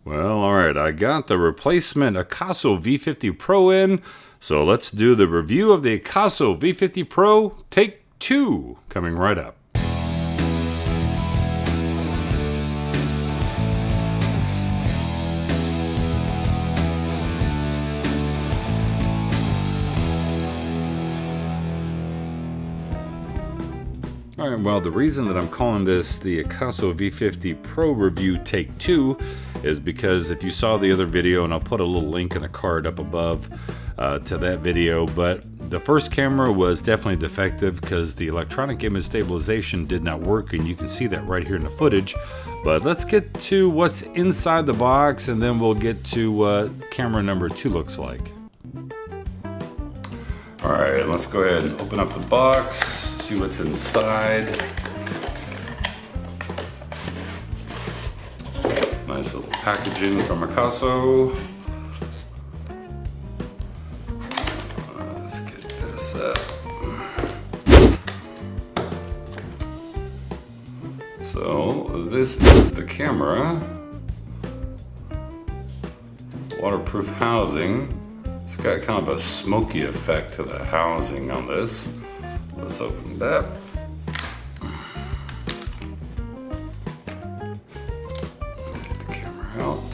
Well, alright, I got the replacement Akaso V50 Pro in, so let's do the review of the Akaso V50 Pro Take 2, coming right up. Alright, well, the reason that I'm calling this the Akaso V50 Pro review Take 2 is because if you saw the other video, and I'll put a little link in the card up above to that video, but the first camera was definitely defective because the electronic image stabilization did not work, and you can see that right here in the footage. But let's get to what's inside the box, and then we'll get to what camera number 2 looks like. Alright, let's go ahead and open up the box, see what's inside. Nice little packaging from Akaso. Let's get this up. So this is the camera. Waterproof housing. It's got kind of a smoky effect to the housing on this. Let's open it up. Get the camera out.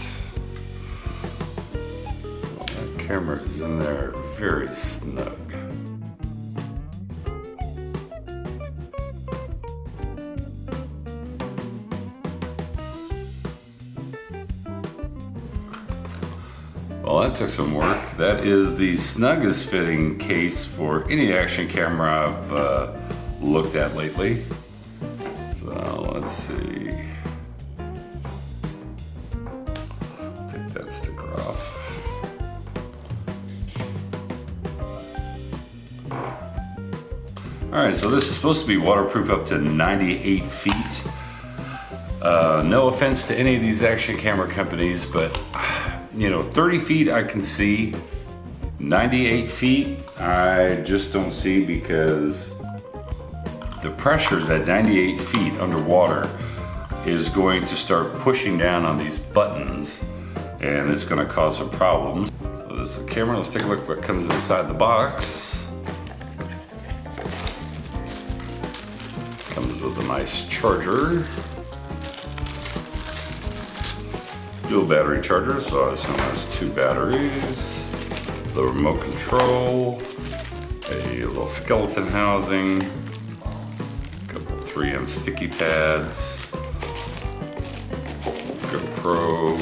Well, that camera is in there very snug. Well, that took some work. That is the snuggest fitting case for any action camera I've looked at lately. So let's see. Take that sticker off. All right, so this is supposed to be waterproof up to 98 feet. No offense to any of these action camera companies, but you know, 30 feet I can see, 98 feet I just don't see, because the pressures at 98 feet underwater is going to start pushing down on these buttons, and it's going to cause some problems. So this is the camera. Let's take a look at what comes inside the box. Comes with a nice charger. Dual battery charger, so I assume that's 2 batteries. The remote control, a little skeleton housing, a couple 3M sticky pads, GoPro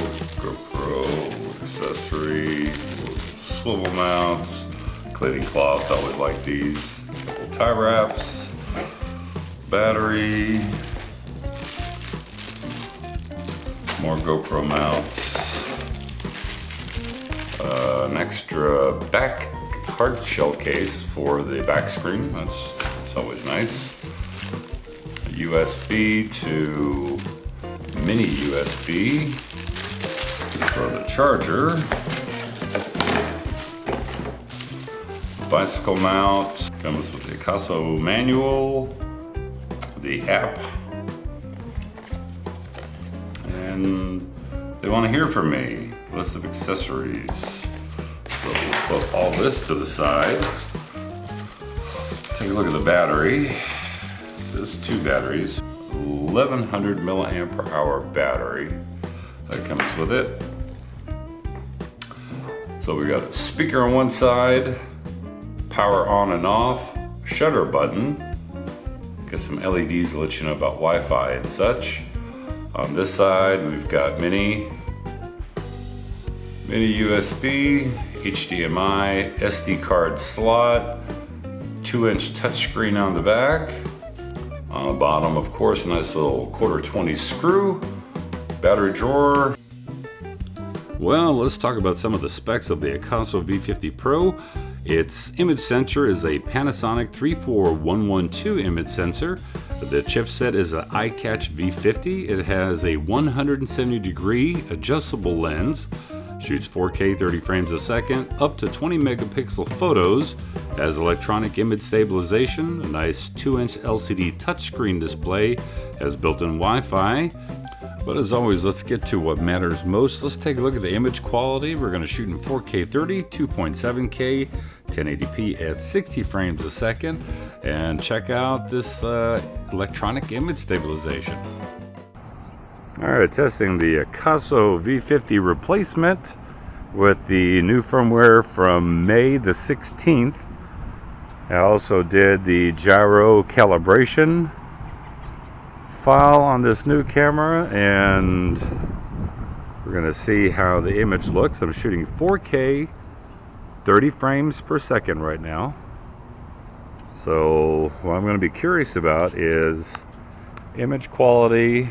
accessory, swivel mounts, cleaning cloths, I always like these, tie wraps, battery, more GoPro mounts, an extra back hard shell case for the back screen. That's always nice. A USB to mini USB for the charger. Bicycle mount. Comes with the Akaso manual, the app. And they want to hear from me. List of accessories. So we'll put all this to the side. Take a look at the battery. There's 2 batteries. 1100 milliamp per hour battery that comes with it. So we got a speaker on one side, power on and off, shutter button. Got some LEDs to let you know about Wi-Fi and such. On this side, we've got mini USB, HDMI, SD card slot, 2-inch touchscreen on the back. On the bottom, of course, a nice little 1/4-20 screw, battery drawer. Well, let's talk about some of the specs of the Akaso V50 Pro. Its image sensor is a Panasonic 34112 image sensor. The chipset is an iCatch V50. It has a 170-degree adjustable lens, shoots 4K 30 frames a second, up to 20 megapixel photos, has electronic image stabilization, a nice 2-inch LCD touchscreen display, has built-in Wi-Fi. But as always, let's get to what matters most. Let's take a look at the image quality. We're going to shoot in 4K 30, 2.7K, 1080p at 60 frames a second, and check out this electronic image stabilization. All right, testing the Akaso V50 replacement with the new firmware from May the 16th. I also did the gyro calibration file on this new camera, and we're going to see how the image looks. I'm shooting 4K 30 frames per second right now. So what I'm going to be curious about is image quality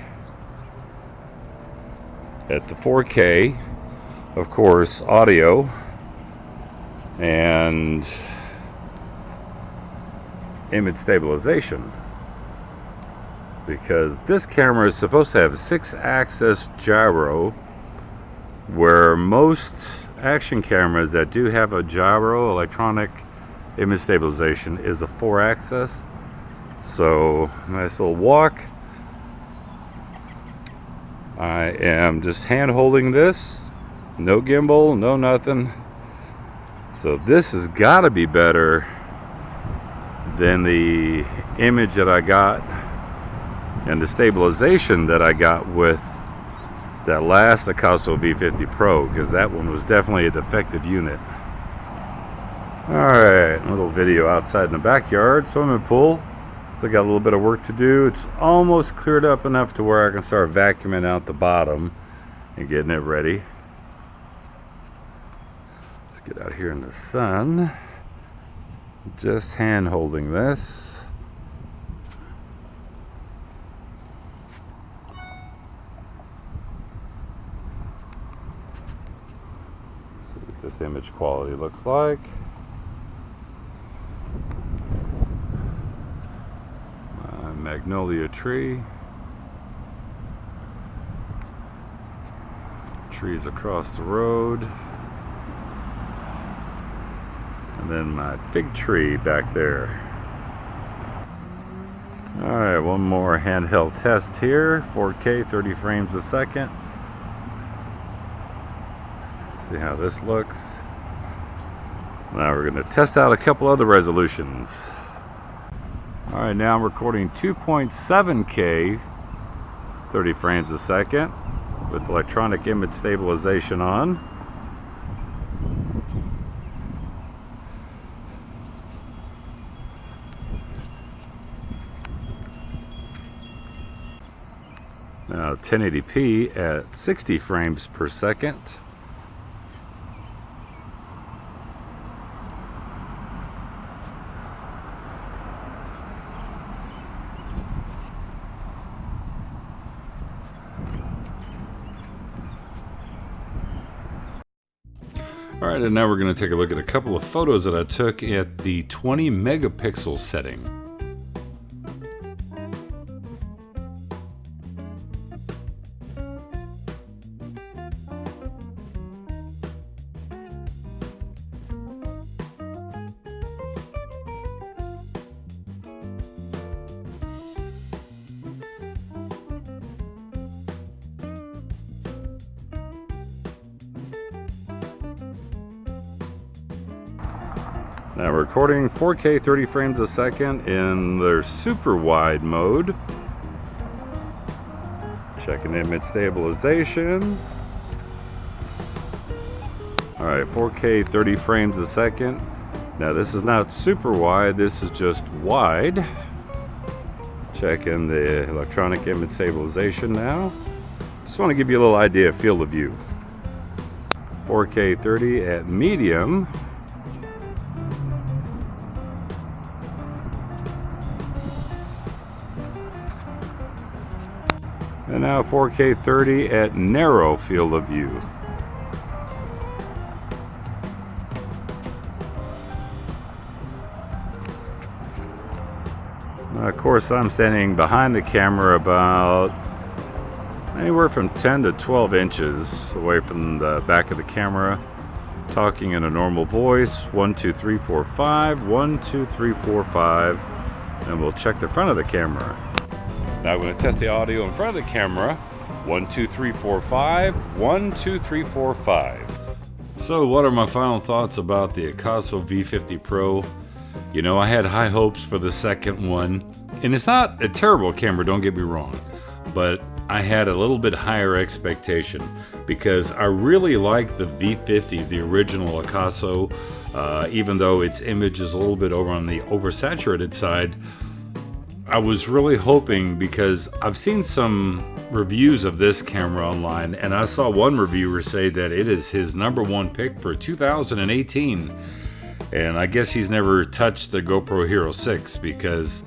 at the 4K, of course, audio, and image stabilization, because this camera is supposed to have a 6-axis gyro, where most action cameras that do have a gyro electronic image stabilization is a 4-axis. So nice little walk. I am just hand holding this, no gimbal, no nothing. So this has got to be better than the image that I got and the stabilization that I got with that last Akaso V50 Pro, because that one was definitely a defective unit. Alright, a little video outside in the backyard, swimming pool. Still got a little bit of work to do. It's almost cleared up enough to where I can start vacuuming out the bottom and getting it ready. Let's get out here in the sun. Just hand holding this. See what this image quality looks like. Magnolia tree. Trees across the road. And then my fig tree back there. Alright, one more handheld test here. 4K, 30 frames a second. See how this looks. Now we're going to test out a couple other resolutions. Alright, now I'm recording 2.7K, 30 frames a second, with electronic image stabilization on. Now 1080p at 60 frames per second. Alright, and now we're going to take a look at a couple of photos that I took at the 20 megapixel setting. Now we're recording 4K 30 frames a second in their super wide mode. Checking image stabilization. Alright, 4K 30 frames a second. Now this is not super wide, this is just wide. Checking the electronic image stabilization now. Just want to give you a little idea of field of view. 4K 30 at medium. And now 4K 30 at narrow field of view. Now, of course, I'm standing behind the camera about anywhere from 10 to 12 inches away from the back of the camera, talking in a normal voice. 1 2 3 4 5, 1 2 3 4 5, and we'll check the front of the camera. Now I'm going to test the audio in front of the camera 1, 2, 3, 4, 5. 1, 2, 3, 4, 5. So what are my final thoughts about the Akaso V50 Pro? You know, I had high hopes for the second one, and it's not a terrible camera, don't get me wrong, but I had a little bit higher expectation because I really like the V50, the original Akaso, even though its image is a little bit over on the oversaturated side. I was really hoping, because I've seen some reviews of this camera online, and I saw one reviewer say that it is his #1 pick for 2018. And I guess he's never touched the GoPro Hero 6 because,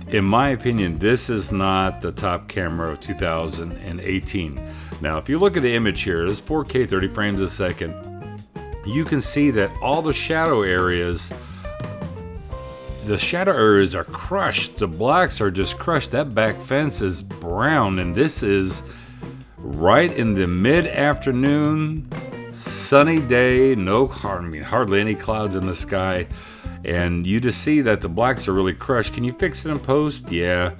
in my opinion, this is not the top camera of 2018. Now, if you look at the image here, it's 4K 30 frames a second. You can see that all the shadow areas are crushed. The blacks are just crushed. That back fence is brown, and this is right in the mid-afternoon, sunny day, hardly any clouds in the sky, and you just see that the blacks are really crushed. Can you fix it in post? Yeah.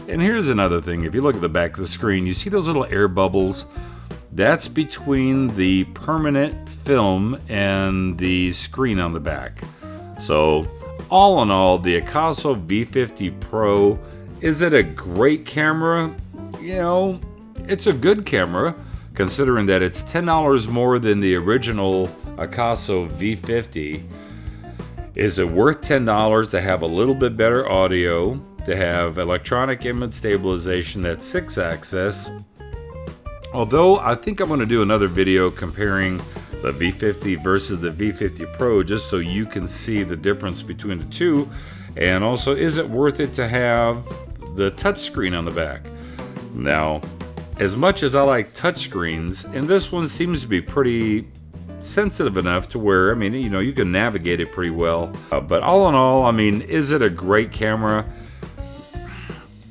And here's another thing. If you look at the back of the screen, you see those little air bubbles? That's between the permanent film and the screen on the back. So all in all, the Akaso V50 Pro, is it a great camera? You know, it's a good camera, considering that it's $10 more than the original Akaso V50. Is it worth $10 to have a little bit better audio, to have electronic image stabilization that's 6-axis? Although I think I'm going to do another video comparing the V50 versus the V50 Pro, just so you can see the difference between the two. And also, is it worth it to have the touchscreen on the back? Now, as much as I like touchscreens, and this one seems to be pretty sensitive enough to where, I mean, you know, you can navigate it pretty well. But all in all, I mean, is it a great camera?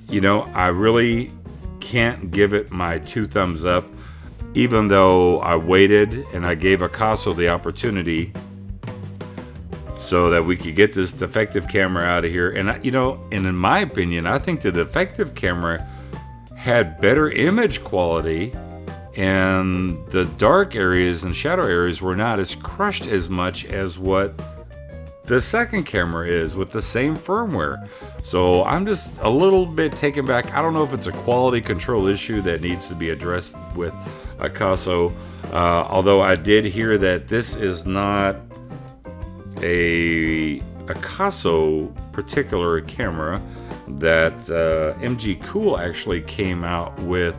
You know, I really can't give it my 2 thumbs up, even though I waited and I gave Akaso the opportunity so that we could get this defective camera out of here. And, you know, and in my opinion, I think the defective camera had better image quality, and the dark areas and shadow areas were not as crushed as much as what the second camera is with the same firmware. So I'm just a little bit taken back. I don't know if it's a quality control issue that needs to be addressed with Akaso, although I did hear that this is not a Akaso particular camera, that MG Cool actually came out with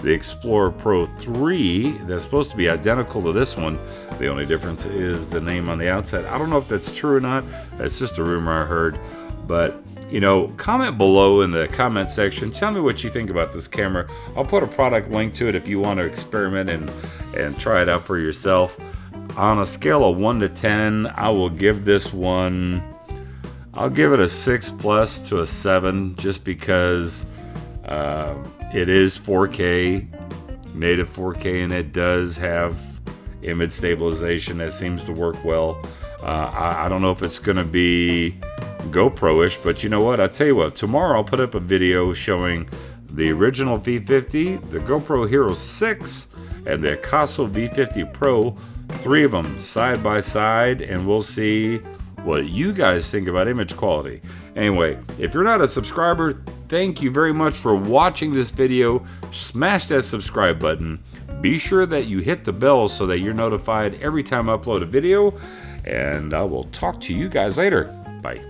the Explorer Pro 3 that's supposed to be identical to this one. The only difference is the name on the outside. I don't know if that's true or not. That's just a rumor I heard. But, you know, comment below in the comment section. Tell me what you think about this camera. I'll put a product link to it if you want to experiment and try it out for yourself. On a scale of 1 to 10, I will give this one, I'll give it a 6+ to a 7, just because it is 4K, native 4K, and it does have image stabilization that seems to work well. I don't know if it's going to be GoPro-ish, but you know what? I'll tell you what, tomorrow I'll put up a video showing the original V50, the GoPro Hero 6, and the Akaso V50 Pro, 3 of them side by side, and we'll see what you guys think about image quality. Anyway, if you're not a subscriber, thank you very much for watching this video. Smash that subscribe button. Be sure that you hit the bell so that you're notified every time I upload a video, and I will talk to you guys later. Bye.